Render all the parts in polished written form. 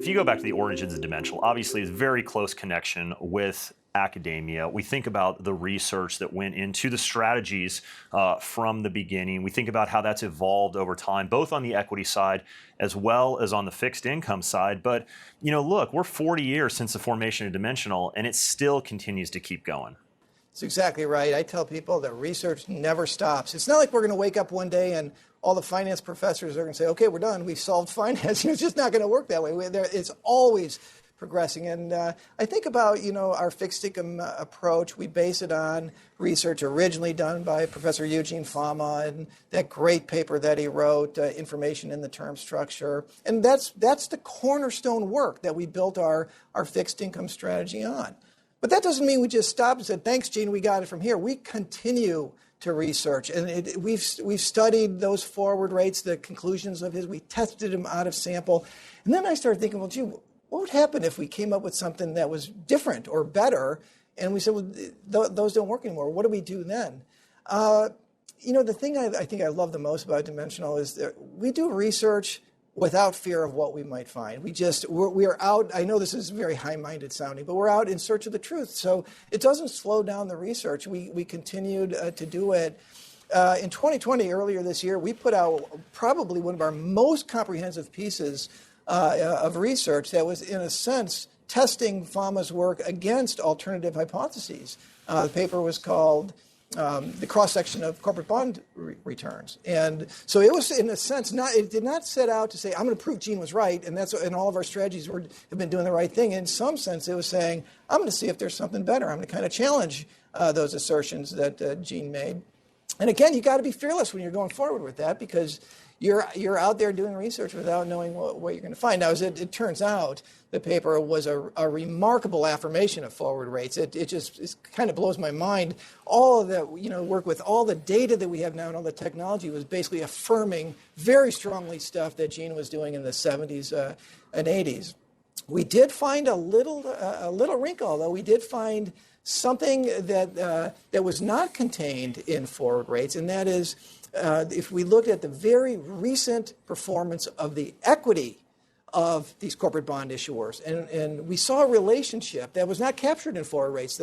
If you go back to the origins of Dimensional, obviously it's a very close connection with academia. We think about the research that went into the strategies from the beginning. We think about how that's evolved over time, both on the equity side as well as on the fixed income side. But, look, we're 40 years since the formation of Dimensional, and it still continues to keep going. That's exactly right. I tell people that research never stops. It's not like we're going to wake up one day and all the finance professors are going to say, okay, we're done. We solved finance. It's just not going to work that way. It's always progressing. And I think about, our fixed income approach. We base it on research originally done by Professor Eugene Fama and that great paper that he wrote, Information in the Term Structure. And that's the cornerstone work that we built our fixed income strategy on. But that doesn't mean we just stopped and said, thanks, Gene, we got it from here. We continue to research. And we've studied those forward rates, the conclusions of his. We tested them out of sample. And then I started thinking, well, gee, what would happen if we came up with something that was different or better? And we said, well, those don't work anymore. What do we do then? The thing I think I love the most about Dimensional is that we do research without fear of what we might find. We are out. I know this is very high-minded sounding, but we're out in search of the truth. So it doesn't slow down the research. We continued to do it. In 2020, earlier this year, we put out probably one of our most comprehensive pieces of research that was, in a sense, testing Fama's work against alternative hypotheses. The paper was called the cross-section of corporate bond returns. And so it was, in a sense, it did not set out to say, I'm going to prove Gene was right, and all of our strategies have been doing the right thing. In some sense, it was saying, I'm going to see if there's something better. I'm going to kind of challenge those assertions that Gene made. And again, you got to be fearless when you're going forward with that, because you're out there doing research without knowing what you're going to find. Now, as it turns out, the paper was a remarkable affirmation of forward rates. It kind of blows my mind. All of that, work with all the data that we have now and all the technology was basically affirming very strongly stuff that Gene was doing in the 70s and 80s. We did find a little wrinkle, though. We did find something that was not contained in forward rates, and that is, if we looked at the very recent performance of the equity of these corporate bond issuers, and we saw a relationship that was not captured in forward rates,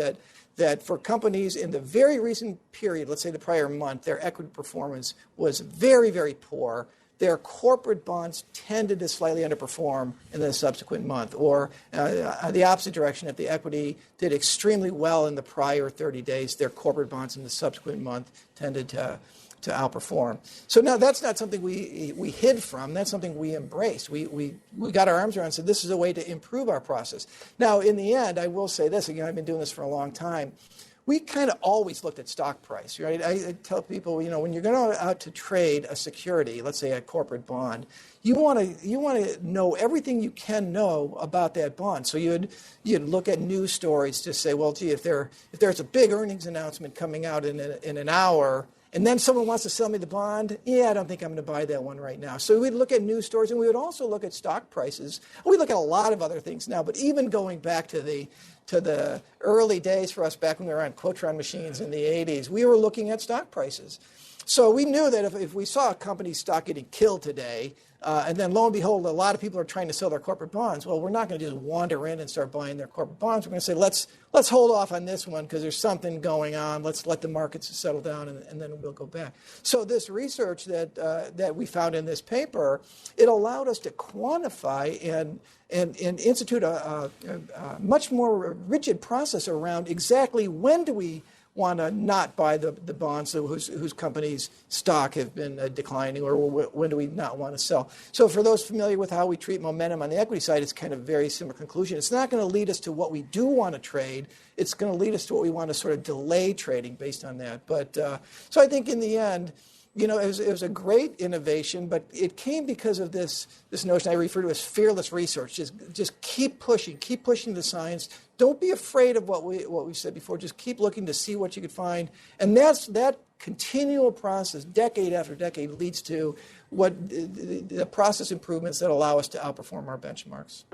that for companies in the very recent period, let's say the prior month, their equity performance was very, very poor. Their corporate bonds tended to slightly underperform in the subsequent month, or the opposite direction. If the equity did extremely well in the prior 30 days, their corporate bonds in the subsequent month tended to outperform. So now that's not something we hid from. That's something we embraced. We got our arms around and said, this is a way to improve our process. Now, in the end, I will say this. Again, I've been doing this for a long time. We kind of always looked at stock price, right? I tell people, when you're going out to trade a security, let's say a corporate bond, you want to know everything you can know about that bond. So you'd look at news stories to say, well, gee, if there's a big earnings announcement coming out in an hour, and then someone wants to sell me the bond, I don't think I'm going to buy that one right now. So we'd look at news stories, and we would also look at stock prices. We look at a lot of other things now, but even going back to the early days for us, back when we were on Quotron machines in the 80s, we were looking at stock prices. So we knew that if we saw a company's stock getting killed today, and then lo and behold, a lot of people are trying to sell their corporate bonds, well, we're not going to just wander in and start buying their corporate bonds. We're going to say, let's hold off on this one because there's something going on. Let's let the markets settle down, and then we'll go back. So this research that we found in this paper, it allowed us to quantify and institute a much more rigid process around exactly when do we want to not buy the bonds whose companies' stock have been declining, or when do we not want to sell. So for those familiar with how we treat momentum on the equity side, it's kind of a very similar conclusion. It's not going to lead us to what we do want to trade. It's going to lead us to what we want to sort of delay trading based on that. But so I think in the end, it was a great innovation, but it came because of this notion I refer to as fearless research. Just keep pushing the science. Don't be afraid of what we said before. Just keep looking to see what you could find. And that continual process, decade after decade, leads to the process improvements that allow us to outperform our benchmarks.